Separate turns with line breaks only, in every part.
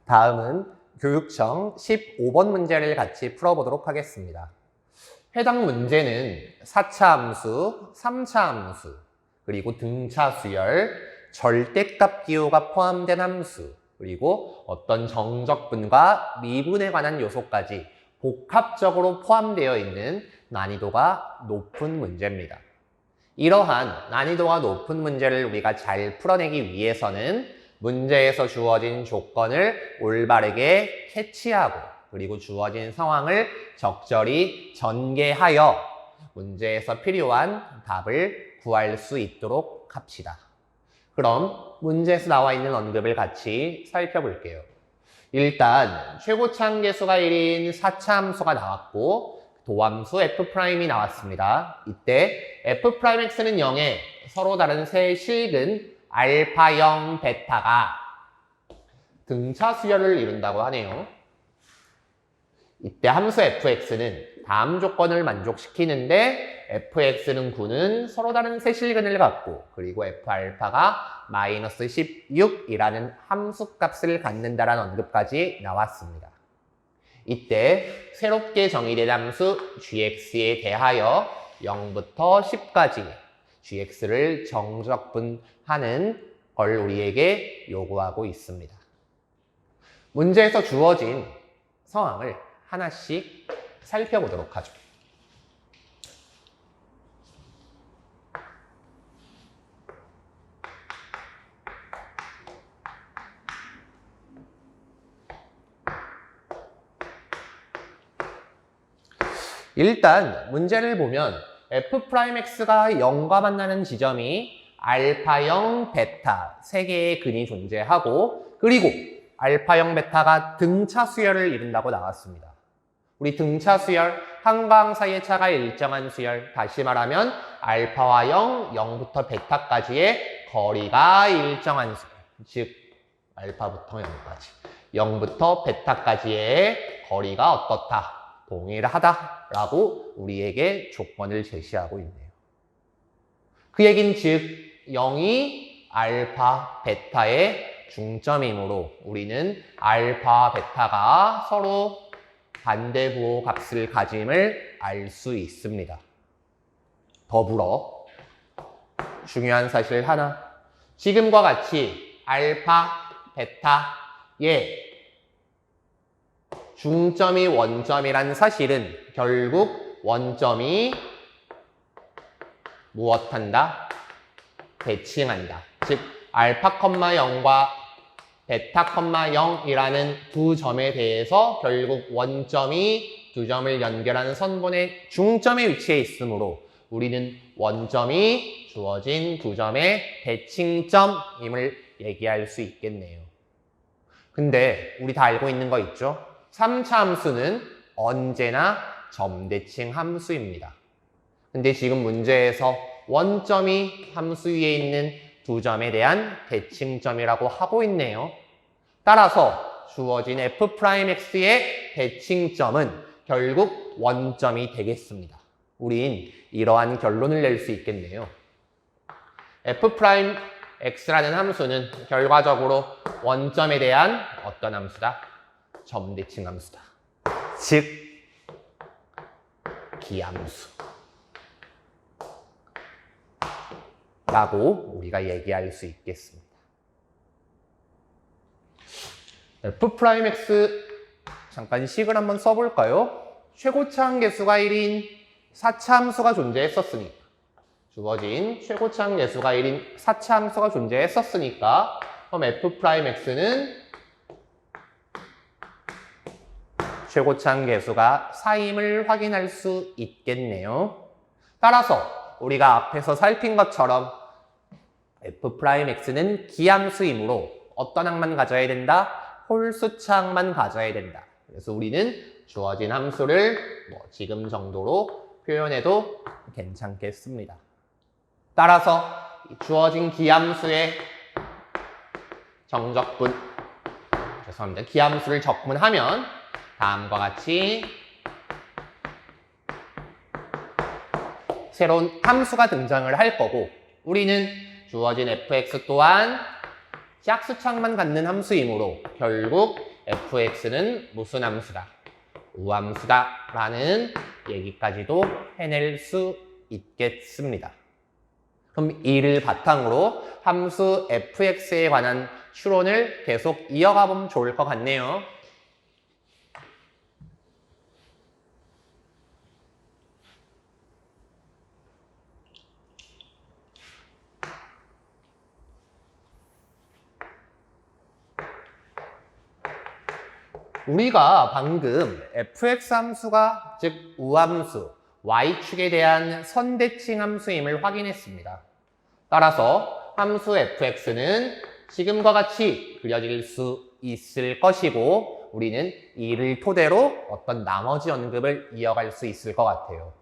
다음은 교육청 15번 문제를 같이 풀어보도록 하겠습니다. 해당 문제는 4차 함수, 3차 함수, 그리고 등차 수열, 절대값 기호가 포함된 함수, 그리고 어떤 정적분과 미분에 관한 요소까지 복합적으로 포함되어 있는 난이도가 높은 문제입니다. 이러한 난이도가 높은 문제를 우리가 잘 풀어내기 위해서는 문제에서 주어진 조건을 올바르게 캐치하고 그리고 주어진 상황을 적절히 전개하여 문제에서 필요한 답을 구할 수 있도록 합시다. 그럼 문제에서 나와 있는 언급을 같이 살펴볼게요. 일단 최고차항계수가 1인 4차 함수가 나왔고 도함수 F'이 나왔습니다. 이때 F'X는 0에 서로 다른 세 실근 알파 0, 베타가 등차 수열을 이룬다고 하네요. 이때 함수 fx는 다음 조건을 만족시키는데 fx는 9는 서로 다른 세 실근을 갖고 그리고 f알파가 마이너스 16이라는 함수값을 갖는다라는 언급까지 나왔습니다. 이때 새롭게 정의된 함수 gx에 대하여 0부터 10까지 gx를 정적분하는 걸 우리에게 요구하고 있습니다. 문제에서 주어진 상황을 하나씩 살펴보도록 하죠. 일단 문제를 보면 F'X가 0과 만나는 지점이 알파 0, 베타 3개의 근이 존재하고 그리고 알파 0, 베타가 등차 수열을 이룬다고 나왔습니다. 우리 등차 수열, 항과 항 사이의 차가 일정한 수열, 다시 말하면 알파와 0, 0부터 베타까지의 거리가 일정한 수열, 즉 알파부터 0까지, 0부터 베타까지의 거리가 어떻다? 동일하다라고 우리에게 조건을 제시하고 있네요. 그 얘기는 즉 0이 알파, 베타의 중점이므로 우리는 알파, 베타가 서로 반대 부호 값을 가짐을 알 수 있습니다. 더불어 중요한 사실 하나, 지금과 같이 알파, 베타의 중점이 원점이란 사실은 결국 원점이 무엇한다? 대칭한다. 즉 알파, 0과 베타, 0이라는 두 점에 대해서 결국 원점이 두 점을 연결하는 선분의 중점에 위치해 있으므로 우리는 원점이 주어진 두 점의 대칭점임을 얘기할 수 있겠네요. 근데 우리 다 알고 있는 거 있죠? 3차 함수는 언제나 점대칭 함수입니다. 근데 지금 문제에서 원점이 함수 위에 있는 두 점에 대한 대칭점이라고 하고 있네요. 따라서 주어진 F'X의 대칭점은 결국 원점이 되겠습니다. 우린 이러한 결론을 낼 수 있겠네요. F'X라는 함수는 결과적으로 원점에 대한 어떤 함수다? 점대칭 함수다. 즉 기함수 라고 우리가 얘기할 수 있겠습니다. F'X 잠깐 식을 한번 써볼까요? 최고차항계수가 1인 4차 함수가 존재했었으니까 주어진 최고차항계수가 1인 4차 함수가 존재했었으니까 그럼 F'X는 최고차항계수가 4임을 확인할 수 있겠네요. 따라서 우리가 앞에서 살핀 것처럼 F'X는 기함수이므로 어떤 항만 가져야 된다? 홀수차 항만 가져야 된다. 그래서 우리는 주어진 함수를 지금 정도로 표현해도 괜찮겠습니다. 따라서 주어진 기함수의 정적분, 기함수를 적분하면 다음과 같이 새로운 함수가 등장을 할 거고 우리는 주어진 fx 또한 짝수창만 갖는 함수이므로 결국 fx는 무슨 함수다? 우함수다 라는 얘기까지도 해낼 수 있겠습니다. 그럼 이를 바탕으로 함수 fx에 관한 추론을 계속 이어가 보면 좋을 것 같네요. 우리가 방금 fx 함수가 즉 우함수, y축에 대한 선대칭 함수임을 확인했습니다. 따라서 함수 fx는 지금과 같이 그려질 수 있을 것이고 우리는 이를 토대로 어떤 나머지 언급을 이어갈 수 있을 것 같아요.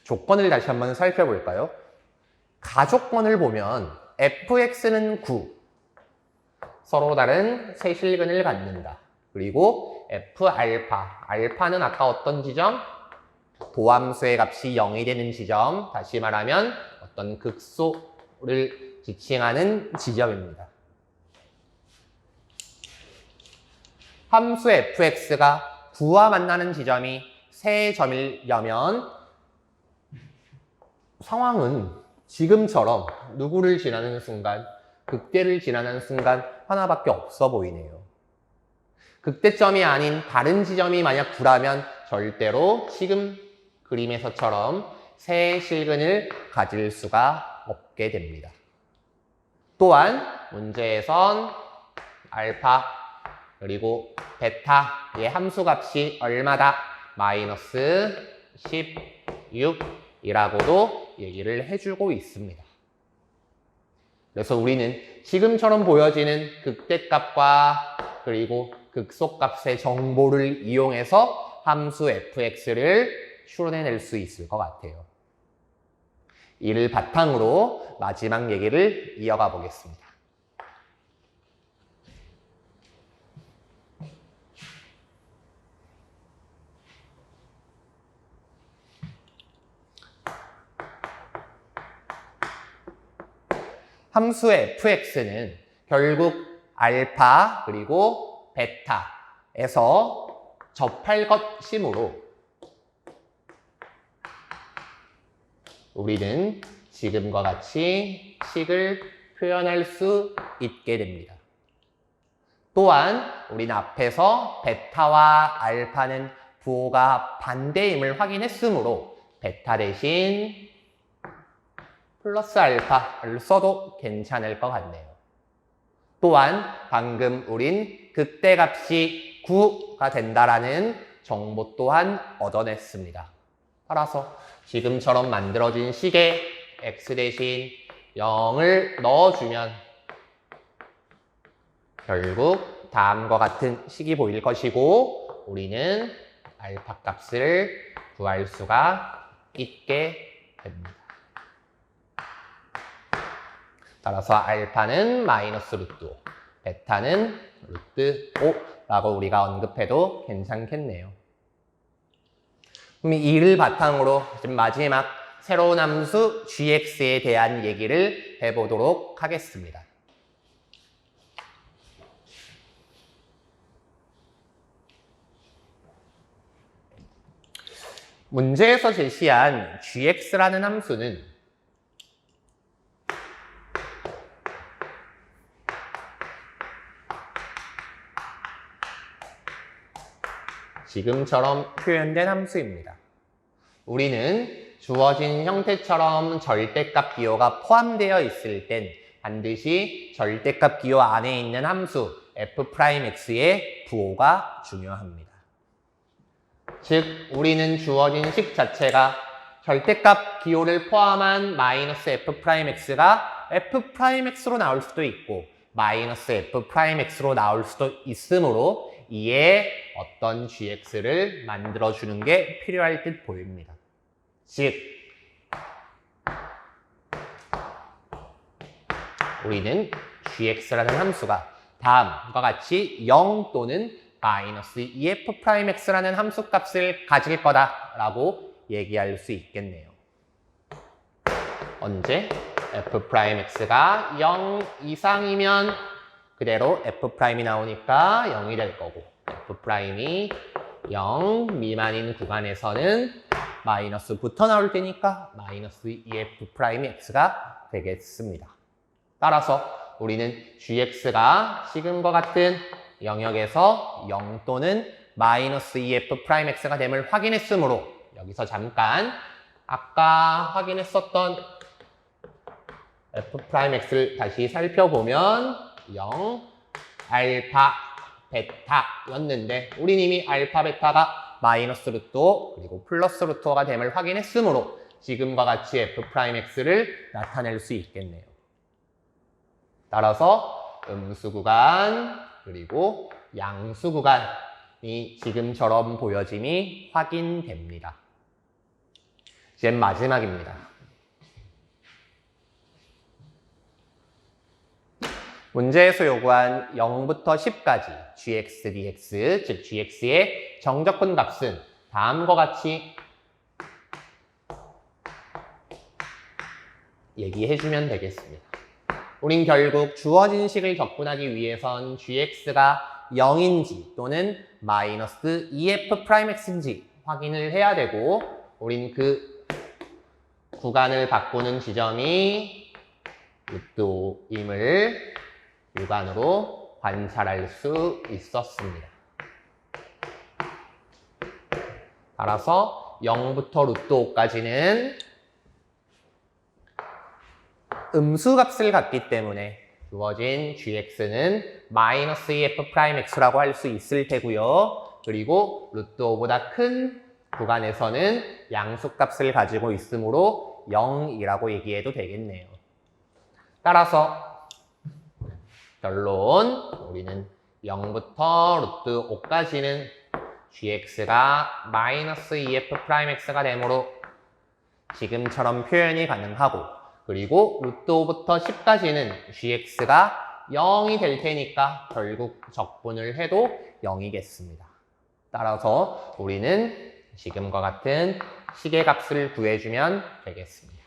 조건을 다시 한번 살펴볼까요? 가조건을 보면 fx는 9, 서로 다른 세실근을 갖는다. 그리고 F알파, 알파는 아까 어떤 지점? 도함수의 값이 0이 되는 지점, 다시 말하면 어떤 극소를 지칭하는 지점입니다. 함수 fx가 9와 만나는 지점이 세 점이려면 상황은 지금처럼 누구를 지나는 순간, 극대를 지나는 순간 하나밖에 없어 보이네요. 극대점이 아닌 다른 지점이 만약 9라면 절대로 지금 그림에서처럼 세 실근을 가질 수가 없게 됩니다. 또한 문제에선 알파 그리고 베타의 함수값이 얼마다? 마이너스 16이라고도 얘기를 해주고 있습니다. 그래서 우리는 지금처럼 보여지는 극대값과 그리고 극소값의 정보를 이용해서 함수 fx를 추론해낼 수 있을 것 같아요. 이를 바탕으로 마지막 얘기를 이어가 보겠습니다. 함수 fx는 결국 알파 그리고 베타에서 접할 것이므로 우리는 지금과 같이 식을 표현할 수 있게 됩니다. 또한 우리는 앞에서 베타와 알파는 부호가 반대임을 확인했으므로 베타 대신 플러스 알파를 써도 괜찮을 것 같네요. 또한 방금 우린 극대값이 9가 된다라는 정보 또한 얻어냈습니다. 따라서 지금처럼 만들어진 식에 x 대신 0을 넣어주면 결국 다음과 같은 식이 보일 것이고 우리는 알파 값을 구할 수가 있게 됩니다. 따라서 알파는 마이너스 루트 5, 베타는 루트 5라고 우리가 언급해도 괜찮겠네요. 그럼 이를 바탕으로 지금 마지막 새로운 함수 gx에 대한 얘기를 해보도록 하겠습니다. 문제에서 제시한 gx라는 함수는 지금처럼 표현된 함수입니다. 우리는 주어진 형태처럼 절대값 기호가 포함되어 있을 땐 반드시 절대값 기호 안에 있는 함수 f'x의 부호가 중요합니다. 즉 우리는 주어진 식 자체가 절대값 기호를 포함한 마이너스 f'x가 f'x로 나올 수도 있고 마이너스 f'x로 나올 수도 있으므로 이에 어떤 gx를 만들어주는 게 필요할 듯 보입니다. 즉 우리는 gx라는 함수가 다음과 같이 0 또는 마이너스 ef'x라는 함수값을 가질 거다라고 얘기할 수 있겠네요. 언제? f'x가 0 이상이면 그대로 F'이 나오니까 0이 될 거고 F'이 0 미만인 구간에서는 마이너스부터 나올 때니까 마이너스 2F'X가 되겠습니다. 따라서 우리는 gx가 지금과 같은 영역에서 0 또는 마이너스 2F'X가 됨을 확인했으므로 여기서 잠깐 아까 확인했었던 F'X를 다시 살펴보면 0, 알파, 베타였는데 우린 이미 알파, 베타가 마이너스 루트 5 그리고 플러스 루트 5가 됨을 확인했으므로 지금과 같이 F'X를 나타낼 수 있겠네요. 따라서 음수 구간 그리고 양수 구간이 지금처럼 보여짐이 확인됩니다. 이제 마지막입니다. 문제에서 요구한 0부터 10까지 gx, dx, 즉 gx의 정적분 값은 다음과 같이 얘기해주면 되겠습니다. 우린 결국 주어진 식을 적분하기 위해선 gx가 0인지 또는 마이너스 2F'X인지 확인을 해야 되고 우린 그 구간을 바꾸는 지점이 루트 5임을 육안으로 관찰할 수 있었습니다. 따라서 0부터 루트 5까지는 음수값을 갖기 때문에 주어진 gx는 마이너스 2F'X라고 할 수 있을 테고요. 그리고 루트 5보다 큰 구간에서는 양수값을 가지고 있으므로 0이라고 얘기해도 되겠네요. 따라서 결론 우리는 0부터 루트 5까지는 gx가 마이너스 2F'X가 되므로 지금처럼 표현이 가능하고 그리고 루트 5부터 10까지는 gx가 0이 될 테니까 결국 적분을 해도 0이겠습니다. 따라서 우리는 지금과 같은 식의 값을 구해주면 되겠습니다.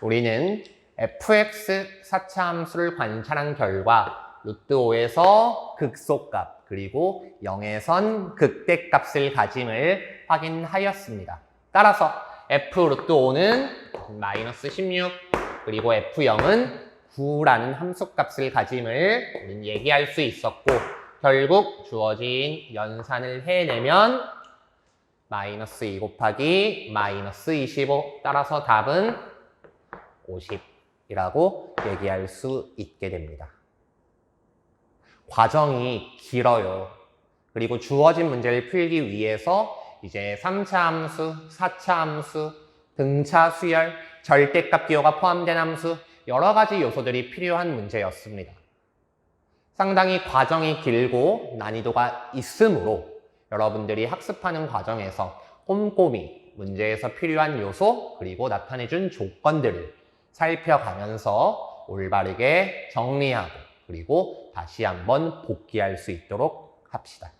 우리는 fx 4차 함수를 관찰한 결과 루트 5에서 극소값 그리고 0에선 극대값을 가짐을 확인하였습니다. 따라서 f 루트 5는 마이너스 16 그리고 f0은 9라는 함수값을 가짐을 우리는 얘기할 수 있었고 결국 주어진 연산을 해내면 마이너스 2 곱하기 마이너스 25 따라서 답은 50이라고 얘기할 수 있게 됩니다. 과정이 길어요. 그리고 주어진 문제를 풀기 위해서 이제 3차 함수, 4차 함수, 등차 수열, 절대값 기호가 포함된 함수 여러 가지 요소들이 필요한 문제였습니다. 상당히 과정이 길고 난이도가 있으므로 여러분들이 학습하는 과정에서 꼼꼼히 문제에서 필요한 요소 그리고 나타내준 조건들을 살펴가면서 올바르게 정리하고 그리고 다시 한번 복기할 수 있도록 합시다.